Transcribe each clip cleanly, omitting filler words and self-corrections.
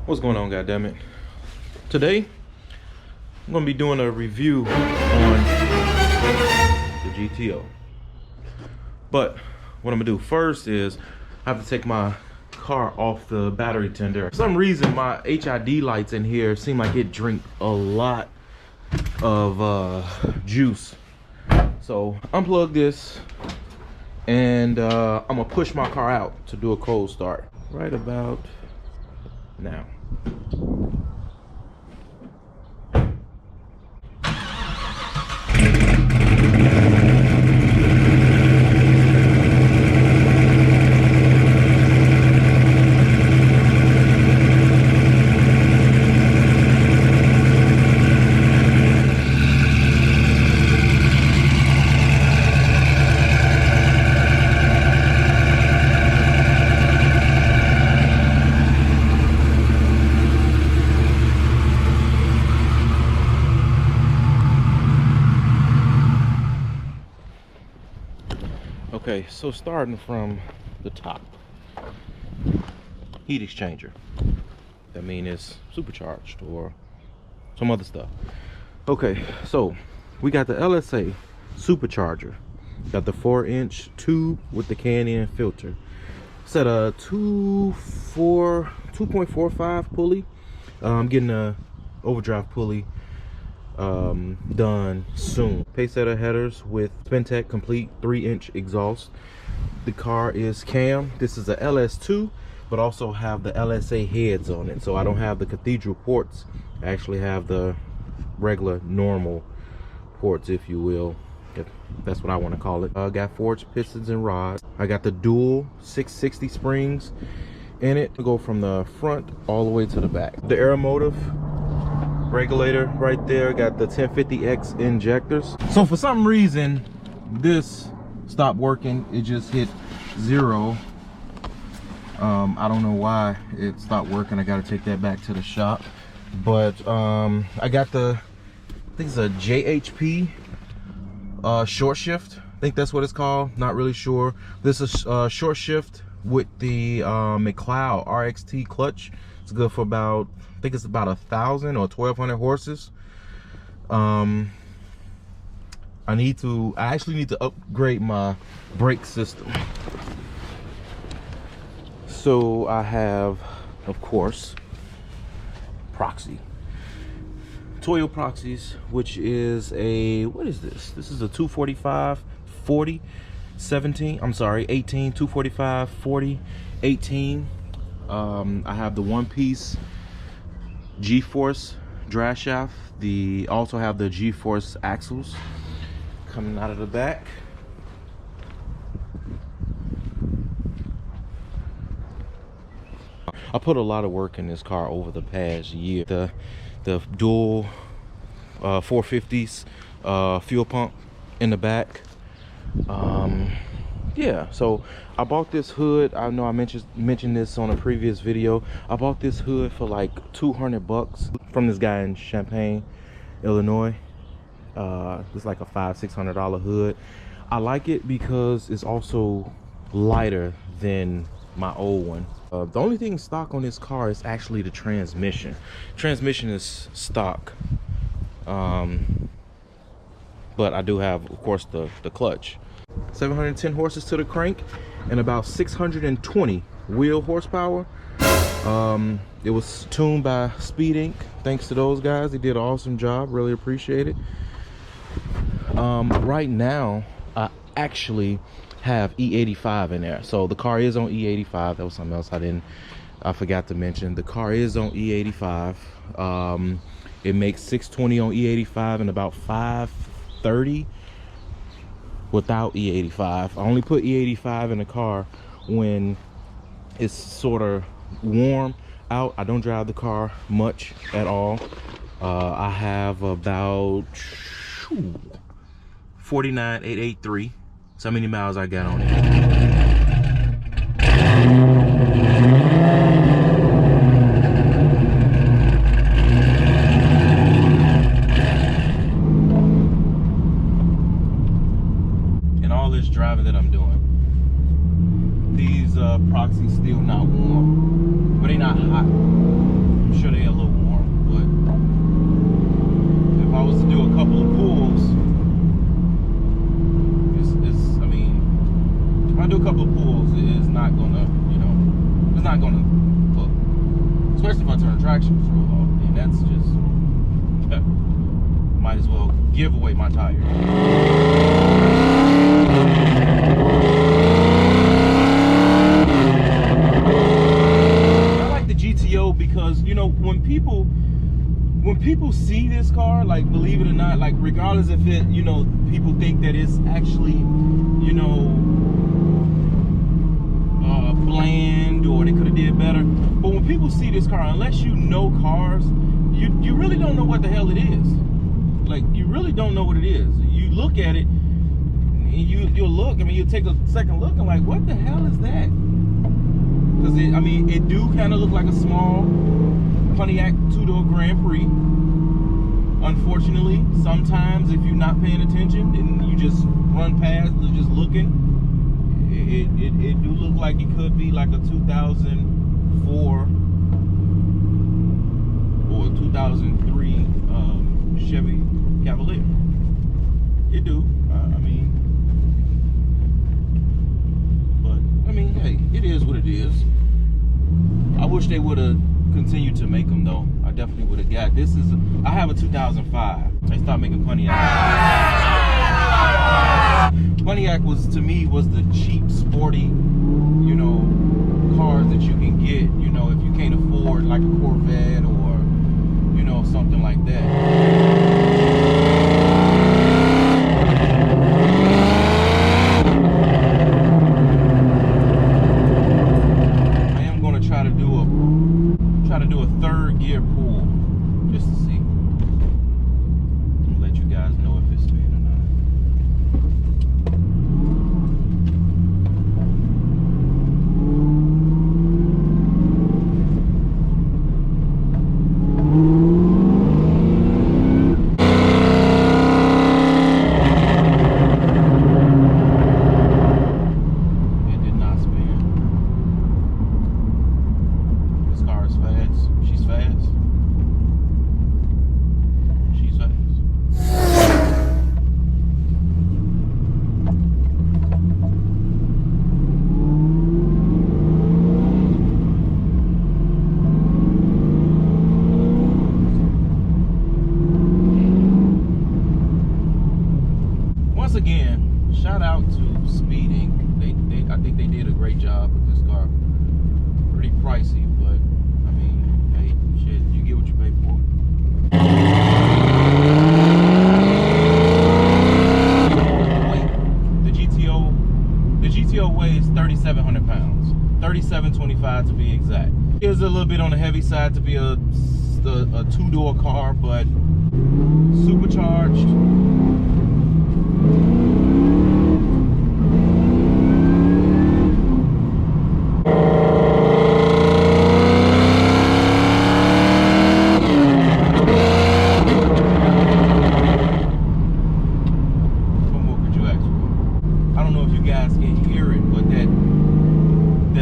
What's going on, goddammit? Today I'm gonna be doing a review on the GTO. But what I'm gonna do first is I have to take my car off the battery tender. For some reason my HID lights in here seem like it drink a lot of juice. So unplug this and I'm gonna push my car out to do a cold start right about now. Okay, so starting from the top, heat exchanger. That means it's supercharged or some other stuff. Okay, so we got the LSA supercharger. Got the 4-inch tube with the can-in filter. It's at a 2.45 pulley. I'm getting a overdrive pulley done soon. Pace setter headers with Pontiac complete 3-inch exhaust. The car is cam. This is a LS2, but also have the LSA heads on it. So I don't have the cathedral ports. I actually have the regular normal ports, if you will, if that's what I want to call it. Got forged pistons and rods. I got the dual 660 springs in it to go from the front all the way to the back. The aeromotive regulator right there, got the 1050X injectors. So for some reason this stopped working. It just hit 0. I don't know why it stopped working. I got to take that back to the shop. But I got the, I think it's a JHP short shift. I think that's what it's called, not really sure. This is short shift with the McLeod RXT clutch. It's good for about, I think it's about 1,000 or 1,200 horses. I actually need to upgrade my brake system. So I have, of course, proxy. Toyo proxies, which is a, what is this? This is a 245 40 17. I'm sorry, 18 245 40 18. I have the one-piece G-force drive shaft. Also have the G-force axles coming out of the back. I put a lot of work in this car over the past year. The dual 450s fuel pump in the back. Yeah, so I bought this hood. I know I mentioned this on a previous video. I bought this hood for like $200 from this guy in Champaign, Illinois. It's like a $500–600 hood. I like it because it's also lighter than my old one. The only thing stock on this car is actually the transmission. Transmission is stock, but I do have, of course, the clutch. 710 horses to the crank and about 620 wheel horsepower. It was tuned by Speed Inc. Thanks to those guys. They did an awesome job. Really appreciate it. Right now I actually have E85 in there. So the car is on E85. That was something else I forgot to mention. The car is on E85. It makes 620 on E85 and about 530 without E85. I only put E85 in the car when it's sort of warm out. I don't drive the car much at all. I have about 49,883. So how many miles I got on it. Driving that I'm doing, these proxies still not warm, but they not hot. especially if I turn traction control off, then that's just might as well give away my tire. I like the GTO because, you know, when people see this car, like, believe it or not, like, regardless if it, you know, people think that it's actually, you know, bland or they could have did better, but when people see this car, unless you know cars, you really don't know what the hell it is. Like, you really don't know what it is. You look at it and you'll look, I mean, you'll take a second look and like, what the hell is that? Because I mean, it do kind of look like a small Pontiac 2-door Grand Prix. Unfortunately, sometimes if you're not paying attention and you just run past, just looking, it do look like it could be like a 2004 or 2003 Chevy Cavalier. It do. I mean, but I mean, hey, it is what it is. I wish they would have continued to make them though. I definitely would have got. This is I have a 2005. They stopped making Pontiac. Pontiac was, to me, was the cheap, sporty, you know, cars that you can get, you know, if you can't afford like a Corvette or, you know, something like that. I am going to try to do a third gear pull just to see. I'll let you guys know if it's spin or not. Again, shout out to Speeding. I think they did a great job with this car. Pretty pricey, but I mean, hey, shit, you get what you pay for. Weight. The GTO weighs 3,700 pounds. 3,725 to be exact. It is a little bit on the heavy side to be a 2-door car, but supercharged.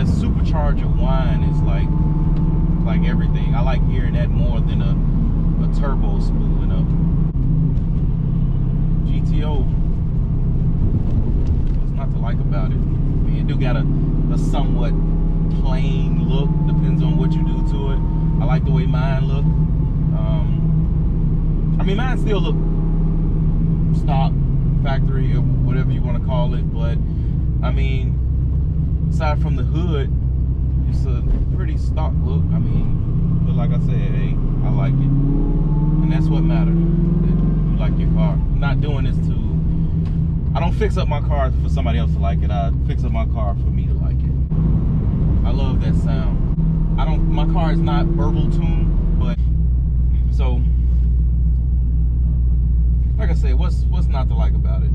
Supercharger whine is like everything. I like hearing that more than a turbo spooling up. GTO, what's not to like about it? I mean, it do got a somewhat plain look, depends on what you do to it. I like the way mine look. I mean, mine still look stock, factory, or whatever you want to call it, but I mean, aside from the hood, it's a pretty stock look. I mean, but like I said, hey, I like it, and that's what matters. That you like your car. I'm not doing this to. I don't fix up my car for somebody else to like it. I fix up my car for me to like it. I love that sound. My car is not verbal tuned, but so like I said, what's not to like about it?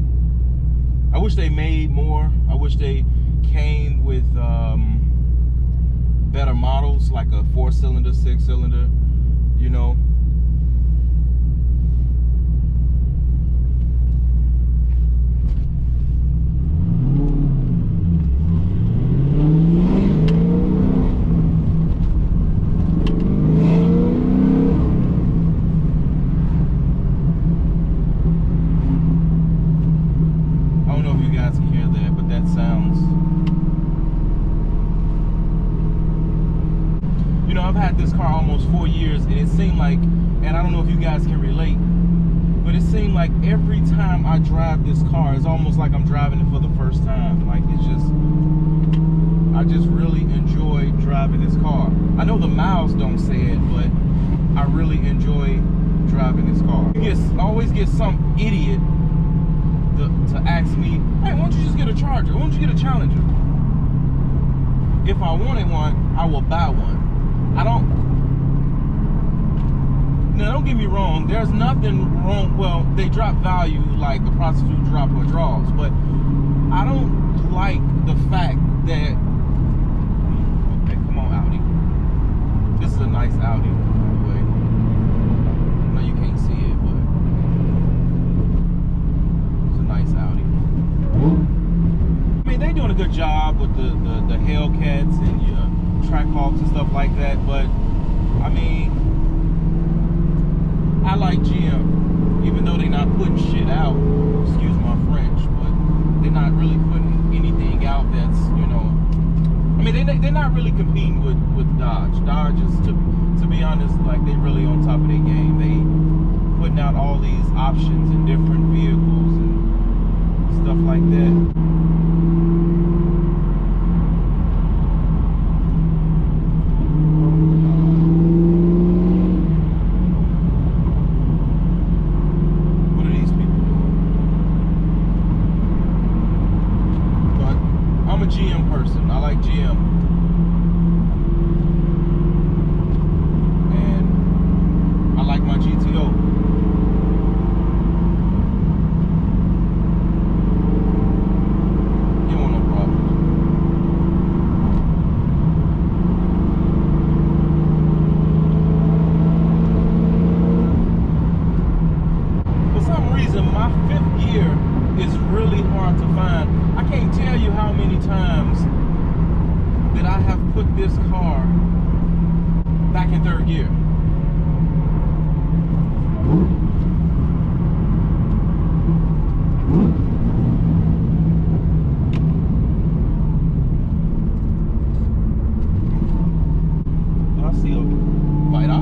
I wish they made more. I wish they came with better models, like a 4-cylinder, 6-cylinder, you know. I don't know if you guys can hear that, but that sounds, you know, I've had got this car almost 4 years, and it seemed like, and I don't know if you guys can relate, but it seemed like every time I drive this car, it's almost like I'm driving it for the first time. Like, it's just, I just really enjoy driving this car. I know the miles don't say it, but I really enjoy driving this car. I always get some idiot to ask me, hey, why don't you just get a Charger? Why don't you get a Challenger? If I wanted one, I will buy one. Now, don't get me wrong, there's nothing wrong. Well, they drop value like a prostitute drop her draws, but I don't like the fact that, okay, come on, Audi. This is a nice Audi, by the way. I know you can't see it, but it's a nice Audi. I mean, they're doing a good job with the Hellcats and your Trackhawks and stuff like that, but I mean, I like GM, even though they're not putting shit out, excuse my French, but they're not really putting anything out that's, you know, I mean, they're not really competing with Dodge. Dodge is, to be honest, like, they really on top of their game. They putting out all these options in different vehicles and stuff like that. This car back in third gear. I see a Vita.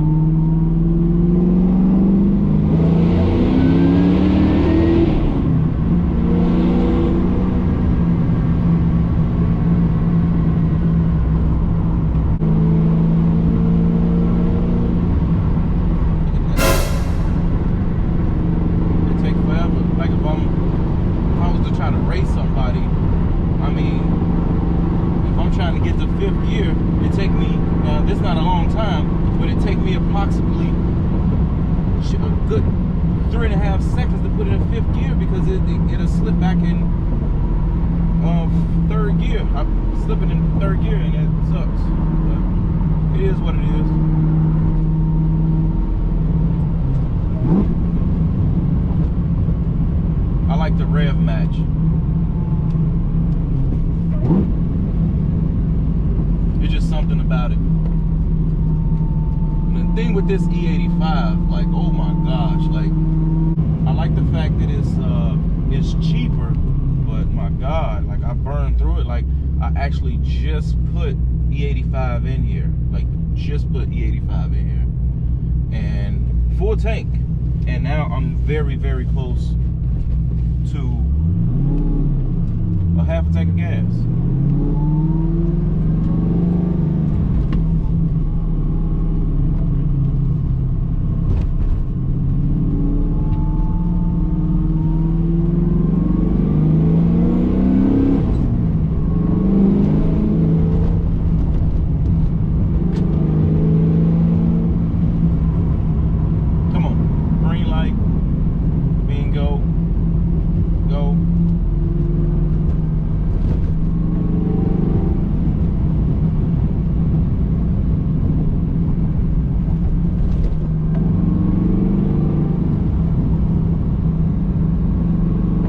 Approximately a good 3.5 seconds to put it in fifth gear, because it'll slip back in third gear. I'm slipping in third gear, and it sucks, but it is what it is. I like the rev match. It's just something about it. Thing with this E85, like, oh my gosh, like, I like the fact that it's cheaper, but my god, like, I burned through it. Like, I actually just put E85 in here, like, just put E85 in here, and full tank, and now I'm very, very close to a half a tank of gas.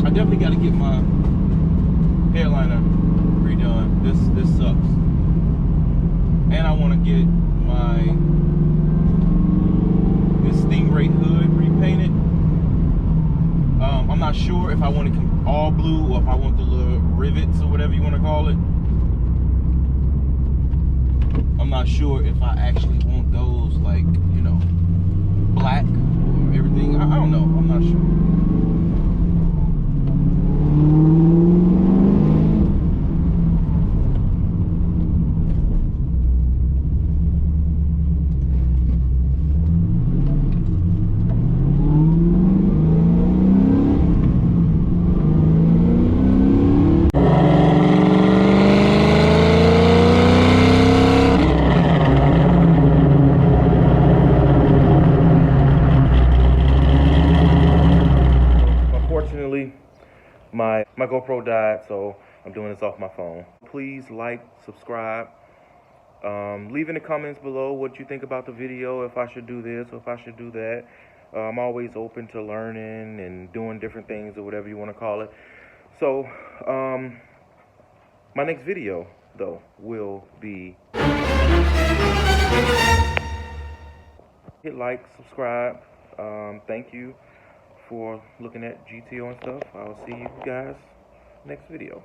I definitely got to get my hairliner redone. This sucks. And I want to get this Stingray hood repainted. I'm not sure if I want it all blue or if I want the little rivets or whatever you want to call it. I'm not sure if I actually want GoPro died, so I'm doing this off my phone. Please like, subscribe. Leave in the comments below what you think about the video, if I should do this or if I should do that. I'm always open to learning and doing different things or whatever you want to call it. So, my next video, though, will be... Hit like, subscribe. Thank you for looking at GTO and stuff. I'll see you guys next video.